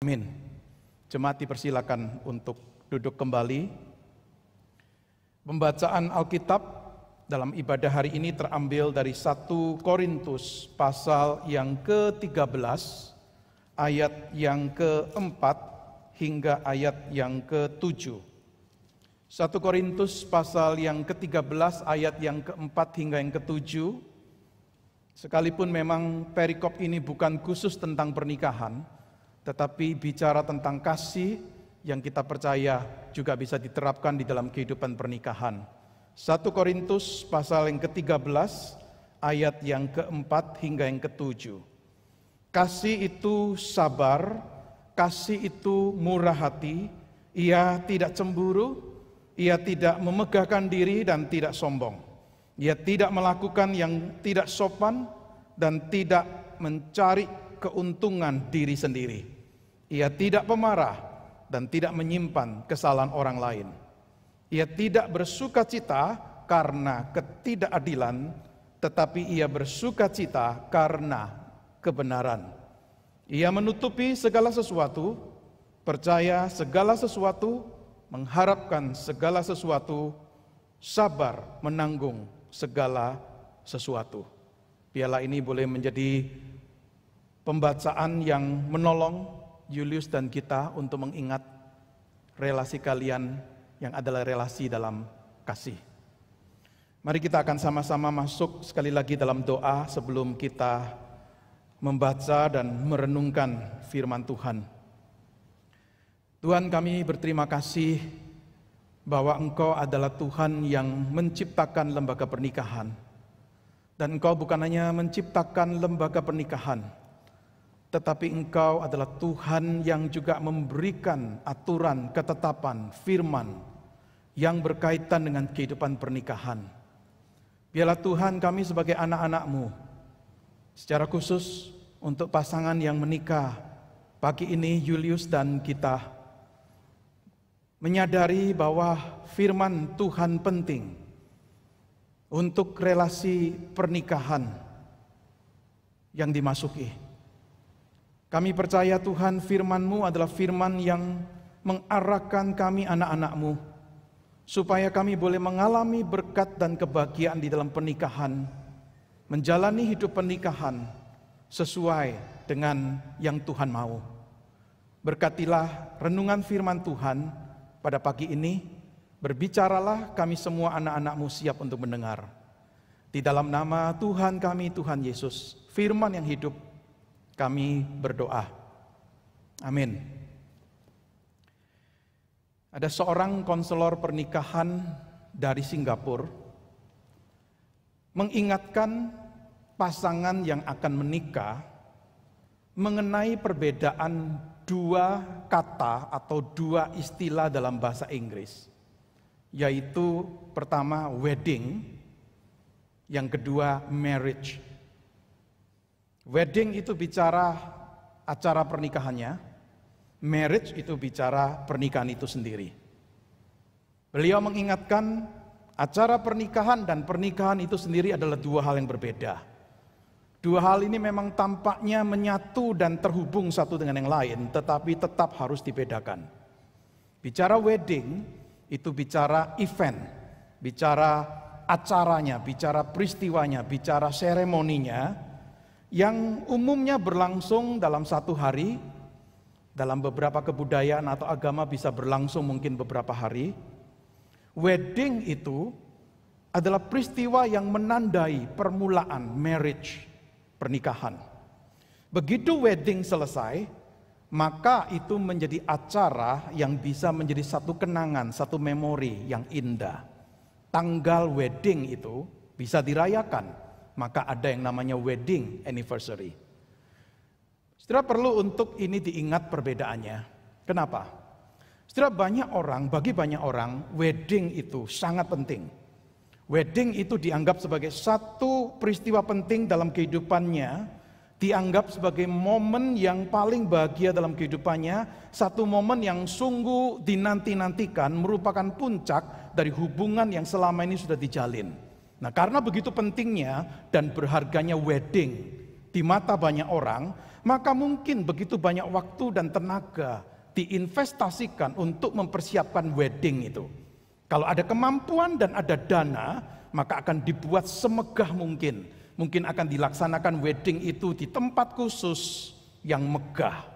Amin. Jemaat dipersilakan untuk duduk kembali. Pembacaan Alkitab dalam ibadah hari ini terambil dari 1 Korintus pasal yang ke-13 ayat yang ke-4 hingga ayat yang ke-7. 1 Korintus pasal yang ke-13 ayat yang ke-4 hingga yang ke-7. Sekalipun memang perikop ini bukan khusus tentang pernikahan, tetapi bicara tentang kasih yang kita percaya juga bisa diterapkan di dalam kehidupan pernikahan. 1 Korintus pasal yang ke-13 ayat yang ke-4 hingga yang ke-7. Kasih itu sabar, kasih itu murah hati, ia tidak cemburu, ia tidak memegahkan diri dan tidak sombong. Ia tidak melakukan yang tidak sopan dan tidak mencari keuntungan diri sendiri. Ia tidak pemarah dan tidak menyimpan kesalahan orang lain. Ia tidak bersukacita karena ketidakadilan, tetapi ia bersukacita karena kebenaran. Ia menutupi segala sesuatu, percaya segala sesuatu, mengharapkan segala sesuatu, sabar menanggung segala sesuatu. Biarlah ini boleh menjadi pembacaan yang menolong Julius dan kita untuk mengingat relasi kalian yang adalah relasi dalam kasih. Mari kita akan sama-sama masuk sekali lagi dalam doa sebelum kita membaca dan merenungkan firman Tuhan. Tuhan, kami berterima kasih bahwa Engkau adalah Tuhan yang menciptakan lembaga pernikahan. Dan Engkau bukan hanya menciptakan lembaga pernikahan, tetapi Engkau adalah Tuhan yang juga memberikan aturan, ketetapan, firman yang berkaitan dengan kehidupan pernikahan. Biarlah Tuhan, kami sebagai anak-anak-Mu, secara khusus untuk pasangan yang menikah pagi ini, Julius dan kita, menyadari bahwa firman Tuhan penting untuk relasi pernikahan yang dimasuki. Kami percaya Tuhan, firman-Mu adalah firman yang mengarahkan kami anak-anak-Mu, supaya kami boleh mengalami berkat dan kebahagiaan di dalam pernikahan, menjalani hidup pernikahan sesuai dengan yang Tuhan mau. Berkatilah renungan firman Tuhan pada pagi ini, berbicaralah, kami semua anak-anak-Mu siap untuk mendengar. Di dalam nama Tuhan kami, Tuhan Yesus, firman yang hidup, kami berdoa. Amin. Ada seorang konselor pernikahan dari Singapura mengingatkan pasangan yang akan menikah mengenai perbedaan dua kata atau dua istilah dalam bahasa Inggris, yaitu pertama wedding, yang kedua marriage. Wedding itu bicara acara pernikahannya, marriage itu bicara pernikahan itu sendiri. Beliau mengingatkan acara pernikahan dan pernikahan itu sendiri adalah dua hal yang berbeda. Dua hal ini memang tampaknya menyatu dan terhubung satu dengan yang lain, tetapi tetap harus dibedakan. Bicara wedding itu bicara event, bicara acaranya, bicara peristiwanya, bicara seremoninya, yang umumnya berlangsung dalam satu hari. Dalam beberapa kebudayaan atau agama bisa berlangsung mungkin beberapa hari. Wedding itu adalah peristiwa yang menandai permulaan marriage, pernikahan. Begitu wedding selesai, maka itu menjadi acara yang bisa menjadi satu kenangan, satu memori yang indah. Tanggal wedding itu bisa dirayakan, maka ada yang namanya wedding anniversary. Saudara, perlu untuk ini diingat perbedaannya. Kenapa? Saudara, bagi banyak orang, wedding itu sangat penting. Wedding itu dianggap sebagai satu peristiwa penting dalam kehidupannya, dianggap sebagai momen yang paling bahagia dalam kehidupannya, satu momen yang sungguh dinanti-nantikan, merupakan puncak dari hubungan yang selama ini sudah dijalin. Nah, karena begitu pentingnya dan berharganya wedding di mata banyak orang, maka mungkin begitu banyak waktu dan tenaga diinvestasikan untuk mempersiapkan wedding itu. Kalau ada kemampuan dan ada dana, maka akan dibuat semegah mungkin. Mungkin akan dilaksanakan wedding itu di tempat khusus yang megah.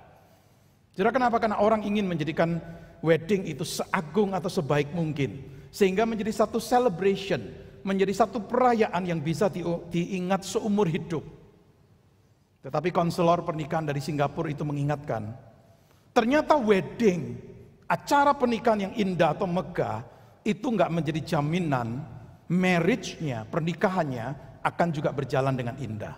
Saudara, kenapa? Karena orang ingin menjadikan wedding itu seagung atau sebaik mungkin. Sehingga menjadi satu celebration, menjadi satu perayaan yang bisa diingat seumur hidup. Tetapi konselor pernikahan dari Singapura itu mengingatkan, ternyata wedding, acara pernikahan yang indah atau megah, itu enggak menjadi jaminan marriage-nya, pernikahannya akan juga berjalan dengan indah.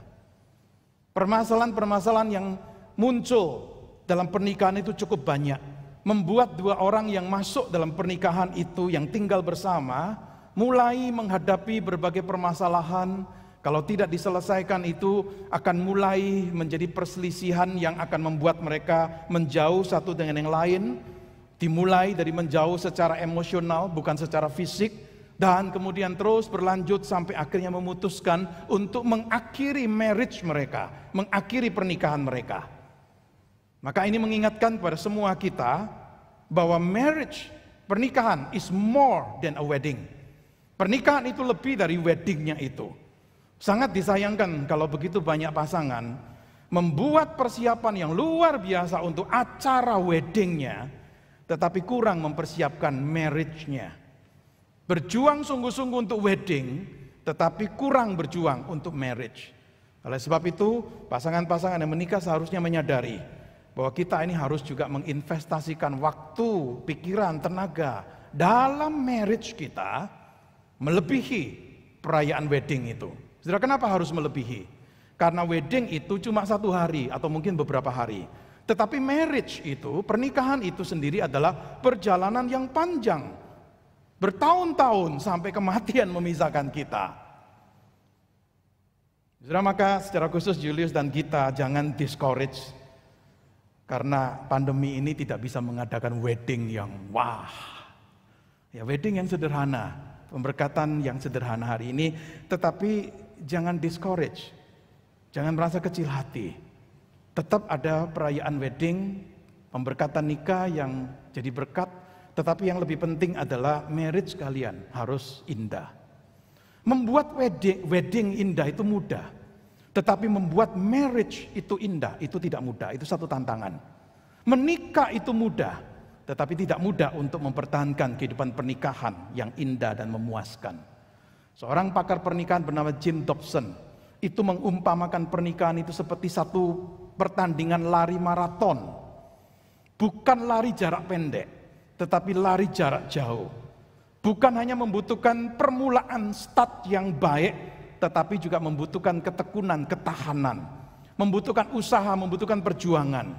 Permasalahan-permasalahan yang muncul dalam pernikahan itu cukup banyak, membuat dua orang yang masuk dalam pernikahan itu yang tinggal bersama mulai menghadapi berbagai permasalahan. Kalau tidak diselesaikan itu akan mulai menjadi perselisihan yang akan membuat mereka menjauh satu dengan yang lain. Dimulai dari menjauh secara emosional, bukan secara fisik, dan kemudian terus berlanjut sampai akhirnya memutuskan untuk mengakhiri marriage mereka, mengakhiri pernikahan mereka. Maka ini mengingatkan kepada semua kita bahwa marriage, pernikahan is more than a wedding. Pernikahan itu lebih dari weddingnya itu. Sangat disayangkan kalau begitu banyak pasangan membuat persiapan yang luar biasa untuk acara weddingnya, tetapi kurang mempersiapkan marriage-nya. Berjuang sungguh-sungguh untuk wedding, tetapi kurang berjuang untuk marriage. Oleh sebab itu, pasangan-pasangan yang menikah seharusnya menyadari bahwa kita ini harus juga menginvestasikan waktu, pikiran, tenaga dalam marriage kita melebihi perayaan wedding itu. Saudara, kenapa harus melebihi? Karena wedding itu cuma 1 hari atau mungkin beberapa hari. Tetapi marriage itu, pernikahan itu sendiri adalah perjalanan yang panjang. Bertahun-tahun sampai kematian memisahkan kita. Saudara, maka secara khusus Julius dan kita jangan discourage. Karena pandemi ini tidak bisa mengadakan wedding yang wah. Ya, wedding yang sederhana, pemberkatan yang sederhana hari ini. Tetapi jangan discourage, jangan merasa kecil hati. Tetap ada perayaan wedding, pemberkatan nikah yang jadi berkat. Tetapi yang lebih penting adalah marriage kalian harus indah. Membuat wedding indah itu mudah. Tetapi membuat marriage itu indah, itu tidak mudah, itu satu tantangan. Menikah itu mudah, tetapi tidak mudah untuk mempertahankan kehidupan pernikahan yang indah dan memuaskan. Seorang pakar pernikahan bernama Jim Dobson, itu mengumpamakan pernikahan itu seperti satu pertandingan lari maraton. Bukan lari jarak pendek, tetapi lari jarak jauh. Bukan hanya membutuhkan permulaan start yang baik, tetapi juga membutuhkan ketekunan, ketahanan, membutuhkan usaha, membutuhkan perjuangan.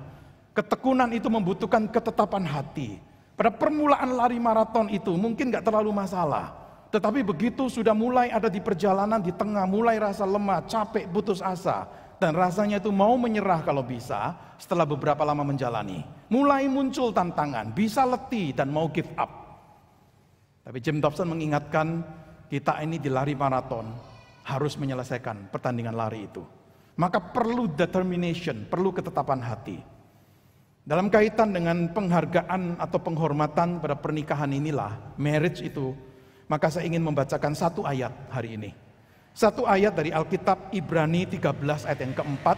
Ketekunan itu membutuhkan ketetapan hati. Pada permulaan lari maraton itu mungkin gak terlalu masalah, tetapi begitu sudah mulai ada di perjalanan, di tengah mulai rasa lemah, capek, putus asa, dan rasanya itu mau menyerah kalau bisa. Setelah beberapa lama menjalani, mulai muncul tantangan, bisa letih dan mau give up. Tapi Jim Dobson mengingatkan kita ini di lari maraton harus menyelesaikan pertandingan lari itu. Maka perlu determination, perlu ketetapan hati. Dalam kaitan dengan penghargaan atau penghormatan pada pernikahan inilah, marriage itu, maka saya ingin membacakan satu ayat hari ini. Satu ayat dari Alkitab Ibrani 13 ayat yang keempat.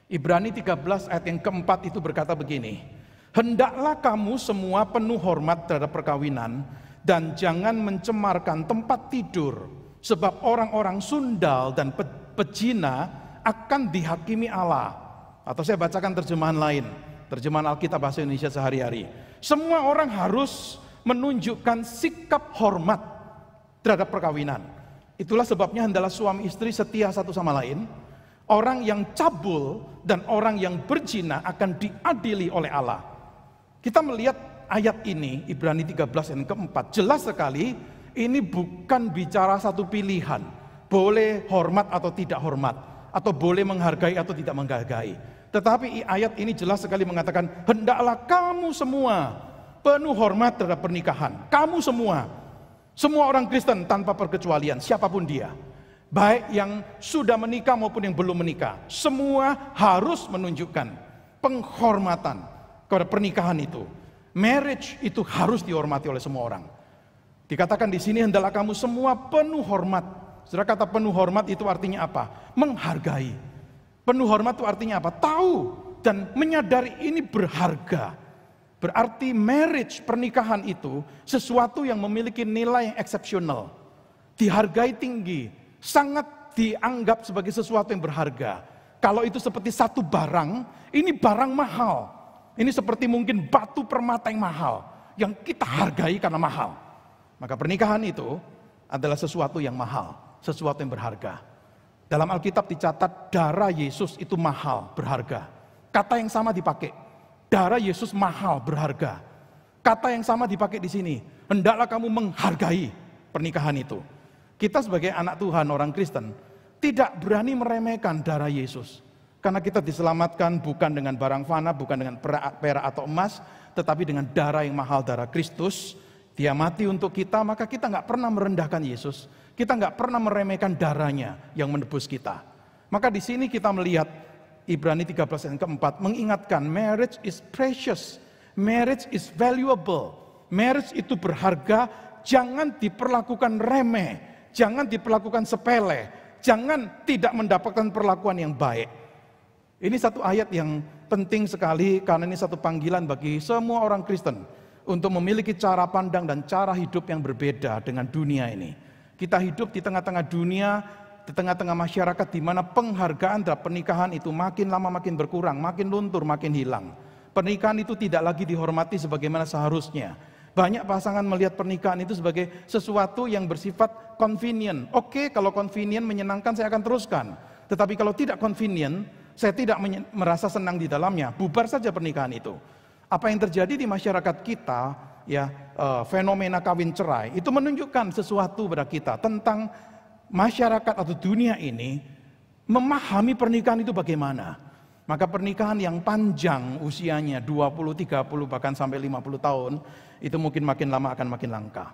Ibrani 13 ayat yang keempat itu berkata begini, hendaklah kamu semua penuh hormat terhadap perkawinan dan jangan mencemarkan tempat tidur, sebab orang-orang sundal dan pezina akan dihakimi Allah. Atau saya bacakan terjemahan lain, terjemahan Alkitab bahasa Indonesia sehari-hari. Semua orang harus menunjukkan sikap hormat terhadap perkawinan. Itulah sebabnya hendaklah suami istri setia satu sama lain. Orang yang cabul dan orang yang berzina akan diadili oleh Allah. Kita melihat ayat ini, Ibrani 13 yang keempat, jelas sekali ini bukan bicara satu pilihan. Boleh hormat atau tidak hormat, atau boleh menghargai atau tidak menghargai. Tetapi ayat ini jelas sekali mengatakan, hendaklah kamu semua penuh hormat terhadap pernikahan. Kamu semua orang Kristen tanpa perkecualian, siapapun dia. baik yang sudah menikah maupun yang belum menikah, semua harus menunjukkan penghormatan kepada pernikahan itu. Marriage itu harus dihormati oleh semua orang. Dikatakan di sini, hendaklah kamu semua penuh hormat. Saudara, kata penuh hormat itu artinya apa? Menghargai. Penuh hormat itu artinya apa? Tahu dan menyadari ini berharga. Berarti marriage, pernikahan itu sesuatu yang memiliki nilai yang eksepsional. Dihargai tinggi, sangat dianggap sebagai sesuatu yang berharga. Kalau itu seperti satu barang, ini barang mahal. Ini seperti mungkin batu permata yang mahal, yang kita hargai karena mahal. Maka pernikahan itu adalah sesuatu yang mahal, sesuatu yang berharga. Dalam Alkitab dicatat darah Yesus itu mahal, berharga. Kata yang sama dipakai, darah Yesus mahal, berharga. Kata yang sama dipakai di sini, hendaklah kamu menghargai pernikahan itu. Kita sebagai anak Tuhan, orang Kristen, tidak berani meremehkan darah Yesus. Karena kita diselamatkan bukan dengan barang fana, bukan dengan perak atau emas, tetapi dengan darah yang mahal, darah Kristus. Dia mati untuk kita, maka kita nggak pernah merendahkan Yesus. Kita nggak pernah meremehkan darahnya yang menebus kita. Maka di sini kita melihat Ibrani 13 ayat keempat mengingatkan marriage is precious, marriage is valuable, marriage itu berharga, jangan diperlakukan remeh, jangan diperlakukan sepele, jangan tidak mendapatkan perlakuan yang baik. Ini satu ayat yang penting sekali karena ini satu panggilan bagi semua orang Kristen untuk memiliki cara pandang dan cara hidup yang berbeda dengan dunia ini. Kita hidup di tengah-tengah dunia, di tengah-tengah masyarakat di mana penghargaan terhadap pernikahan itu makin lama makin berkurang, makin luntur, makin hilang. Pernikahan itu tidak lagi dihormati sebagaimana seharusnya. Banyak pasangan melihat pernikahan itu sebagai sesuatu yang bersifat convenient. Oke, kalau convenient menyenangkan saya akan teruskan. Tetapi kalau tidak convenient, saya tidak merasa senang di dalamnya, bubar saja pernikahan itu. Apa yang terjadi di masyarakat kita, fenomena kawin cerai, itu menunjukkan sesuatu pada kita tentang masyarakat atau dunia ini memahami pernikahan itu bagaimana. Maka pernikahan yang panjang usianya 20, 30 bahkan sampai 50 tahun itu mungkin makin lama akan makin langka.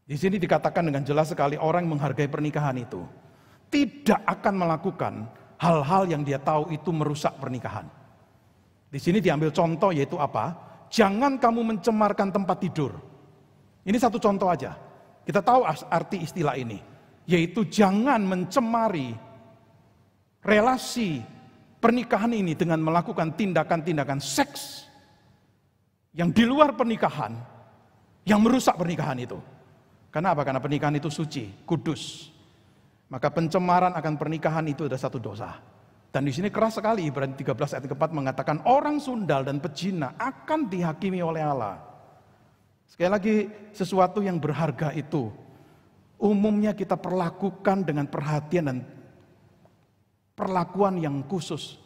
Di sini dikatakan dengan jelas sekali orang yang menghargai pernikahan itu tidak akan melakukan hal-hal yang dia tahu itu merusak pernikahan. Di sini diambil contoh yaitu apa? Jangan kamu mencemarkan tempat tidur. Ini satu contoh aja. Kita tahu arti istilah ini, yaitu jangan mencemari relasi pernikahan ini dengan melakukan tindakan-tindakan seks yang di luar pernikahan, yang merusak pernikahan itu. Karena apa? Karena pernikahan itu suci, kudus. Maka pencemaran akan pernikahan itu adalah satu dosa. Dan di sini keras sekali Ibrani 13 ayat ke-4 mengatakan orang sundal dan pezina akan dihakimi oleh Allah. Sekali lagi, sesuatu yang berharga itu umumnya kita perlakukan dengan perhatian dan perlakuan yang khusus.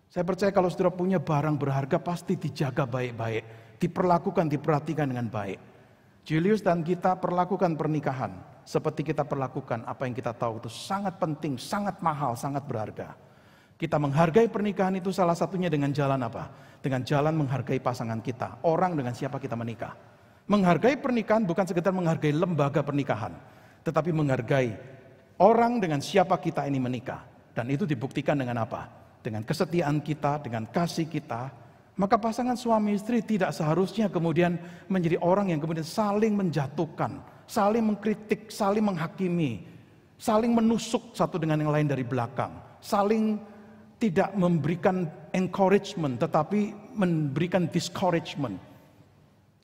Saya percaya kalau saudara punya barang berharga pasti dijaga baik-baik, diperlakukan, diperhatikan dengan baik. Julius dan kita perlakukan pernikahan seperti kita perlakukan apa yang kita tahu itu sangat penting, sangat mahal, sangat berharga. Kita menghargai pernikahan itu salah satunya dengan jalan apa? Dengan jalan menghargai pasangan kita, orang dengan siapa kita menikah. Menghargai pernikahan bukan sekedar menghargai lembaga pernikahan, tetapi menghargai orang dengan siapa kita ini menikah. Dan itu dibuktikan dengan apa? Dengan kesetiaan kita, dengan kasih kita. Maka pasangan suami istri tidak seharusnya kemudian menjadi orang yang kemudian saling menjatuhkan, saling mengkritik, saling menghakimi, saling menusuk satu dengan yang lain dari belakang, saling tidak memberikan encouragement tetapi memberikan discouragement.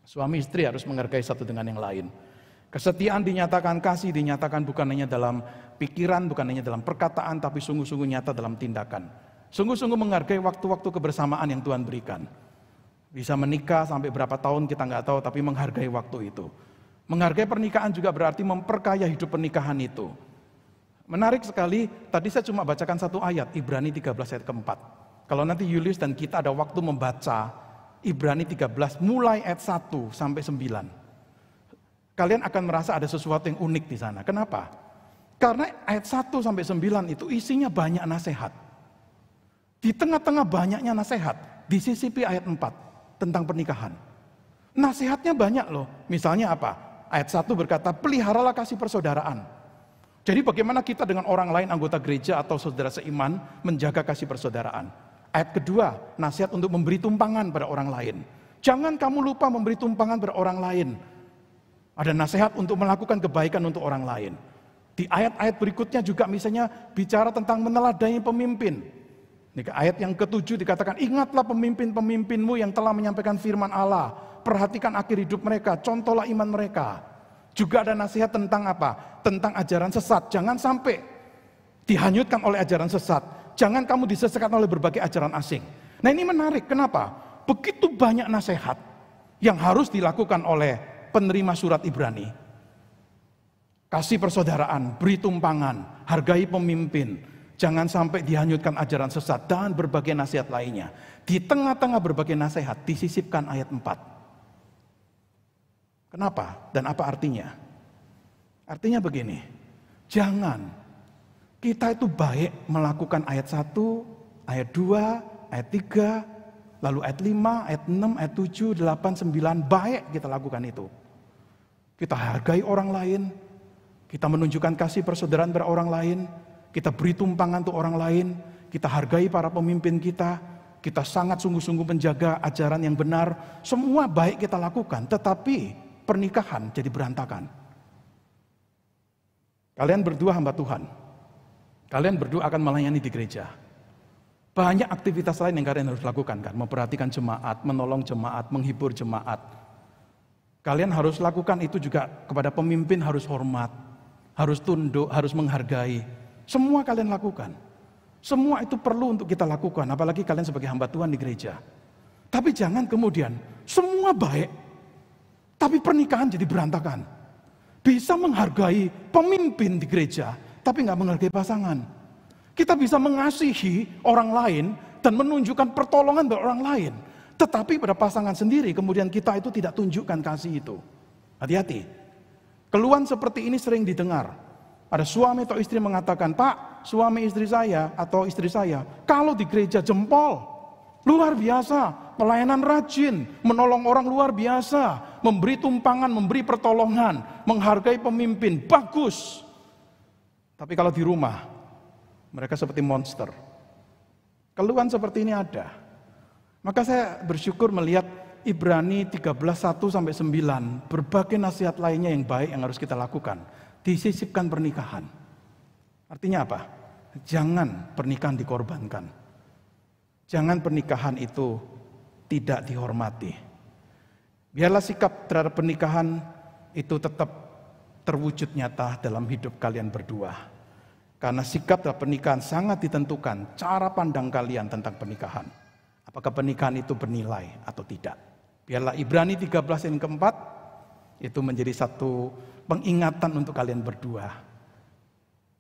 Suami istri harus menghargai satu dengan yang lain. Kesetiaan dinyatakan, kasih dinyatakan bukan hanya dalam pikiran, bukan hanya dalam perkataan, tapi sungguh-sungguh nyata dalam tindakan. Sungguh-sungguh menghargai waktu-waktu kebersamaan yang Tuhan berikan. Bisa menikah sampai berapa tahun kita nggak tahu, tapi menghargai waktu itu. Menghargai pernikahan juga berarti memperkaya hidup pernikahan itu. Menarik sekali, tadi saya cuma bacakan satu ayat, Ibrani 13 ayat ke-4. Kalau nanti Julius dan kita ada waktu membaca Ibrani 13 mulai ayat 1 sampai 9. Kalian akan merasa ada sesuatu yang unik di sana. Kenapa? Karena ayat 1 sampai 9 itu isinya banyak nasihat. Di tengah-tengah banyaknya nasihat, disisipi ayat 4 tentang pernikahan. Nasihatnya banyak loh. Misalnya apa? Ayat 1 berkata, peliharalah kasih persaudaraan. Jadi bagaimana kita dengan orang lain anggota gereja atau saudara seiman menjaga kasih persaudaraan? Ayat kedua, nasihat untuk memberi tumpangan pada orang lain. Jangan kamu lupa memberi tumpangan pada orang lain. Ada nasihat untuk melakukan kebaikan untuk orang lain. Di ayat-ayat berikutnya juga misalnya bicara tentang meneladani pemimpin. Di ayat yang ke-7 dikatakan, ingatlah pemimpin-pemimpinmu yang telah menyampaikan firman Allah. Perhatikan akhir hidup mereka, contohlah iman mereka. Juga ada nasihat tentang apa? Tentang ajaran sesat. Jangan sampai dihanyutkan oleh ajaran sesat. Jangan kamu disesatkan oleh berbagai ajaran asing. Nah ini menarik, kenapa? Begitu banyak nasihat yang harus dilakukan oleh penerima surat Ibrani. Kasih persaudaraan, beri tumpangan, hargai pemimpin. Jangan sampai dihanyutkan ajaran sesat dan berbagai nasihat lainnya. Di tengah-tengah berbagai nasihat disisipkan ayat 4. Kenapa dan apa artinya? Artinya begini, jangan kita itu baik melakukan ayat 1, ayat 2, ayat 3, lalu ayat 5, ayat 6, ayat 7, 8, 9, baik kita lakukan itu. Kita hargai orang lain, kita menunjukkan kasih persaudaraan pada orang lain, kita beri tumpangan untuk orang lain, kita hargai para pemimpin kita sangat sungguh-sungguh menjaga ajaran yang benar, semua baik kita lakukan, tetapi pernikahan jadi berantakan. Kalian berdua hamba Tuhan. Kalian berdua akan melayani di gereja. Banyak aktivitas lain yang kalian harus lakukan kan. Memperhatikan jemaat, menolong jemaat, menghibur jemaat. Kalian harus lakukan itu juga kepada pemimpin, harus hormat, harus tunduk, harus menghargai. Semua kalian lakukan. Semua itu perlu untuk kita lakukan. Apalagi kalian sebagai hamba Tuhan di gereja. Tapi jangan kemudian semua baik, tapi pernikahan jadi berantakan. Bisa menghargai pemimpin di gereja, tapi nggak menghargai pasangan. Kita bisa mengasihi orang lain dan menunjukkan pertolongan pada orang lain. Tetapi pada pasangan sendiri kemudian kita itu tidak tunjukkan kasih itu. Hati-hati. Keluhan seperti ini sering didengar. Ada suami atau istri mengatakan, Pak, suami istri saya atau istri saya, kalau di gereja jempol, luar biasa, pelayanan rajin, menolong orang luar biasa, memberi tumpangan, memberi pertolongan, menghargai pemimpin, bagus. Tapi kalau di rumah, mereka seperti monster. Keluhan seperti ini ada. Maka saya bersyukur melihat Ibrani 13:1-9, berbagai nasihat lainnya yang baik yang harus kita lakukan. Disisipkan pernikahan. Artinya apa? Jangan pernikahan dikorbankan. Jangan pernikahan itu tidak dihormati. Biarlah sikap terhadap pernikahan itu tetap terwujud nyata dalam hidup kalian berdua. Karena sikap terhadap pernikahan sangat ditentukan cara pandang kalian tentang pernikahan. Apakah pernikahan itu bernilai atau tidak. Biarlah Ibrani 13 yang keempat itu menjadi satu pengingatan untuk kalian berdua.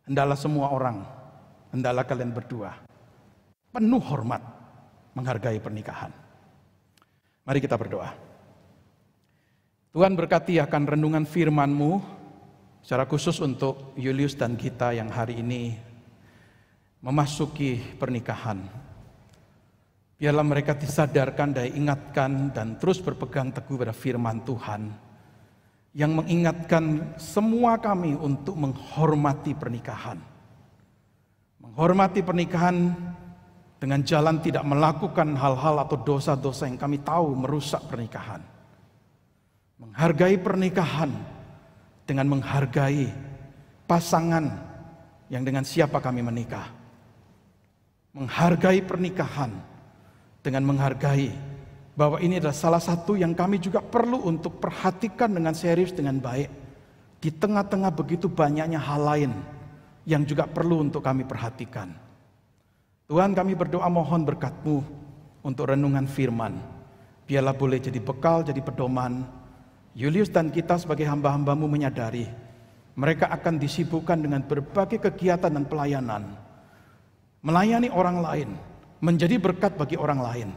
Hendaklah semua orang, hendaklah kalian berdua penuh hormat menghargai pernikahan. Mari kita berdoa. Tuhan berkati akan renungan firman-Mu secara khusus untuk Julius dan Gita yang hari ini memasuki pernikahan. Biarlah mereka disadarkan, diingatkan dan terus berpegang teguh pada firman Tuhan yang mengingatkan semua kami untuk menghormati pernikahan. Menghormati pernikahan dengan jalan tidak melakukan hal-hal atau dosa-dosa yang kami tahu merusak pernikahan. Menghargai pernikahan dengan menghargai pasangan yang dengan siapa kami menikah. Menghargai pernikahan dengan menghargai bahwa ini adalah salah satu yang kami juga perlu untuk perhatikan dengan serius, dengan baik. Di tengah-tengah begitu banyaknya hal lain yang juga perlu untuk kami perhatikan. Tuhan, kami berdoa mohon berkat-Mu untuk renungan firman. Biarlah boleh jadi bekal, jadi pedoman. Julius dan kita sebagai hamba-hamba-Mu menyadari mereka akan disibukkan dengan berbagai kegiatan dan pelayanan. Melayani orang lain, menjadi berkat bagi orang lain.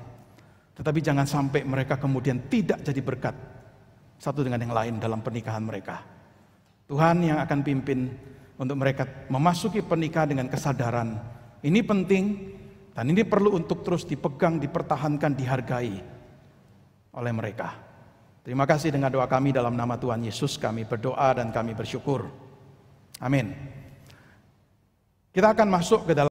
Tetapi jangan sampai mereka kemudian tidak jadi berkat satu dengan yang lain dalam pernikahan mereka. Tuhan yang akan pimpin untuk mereka memasuki pernikahan dengan kesadaran ini penting dan ini perlu untuk terus dipegang, dipertahankan, dihargai oleh mereka. Terima kasih dengan doa kami dalam nama Tuhan Yesus kami berdoa dan kami bersyukur. Amin. Kita akan masuk ke dalam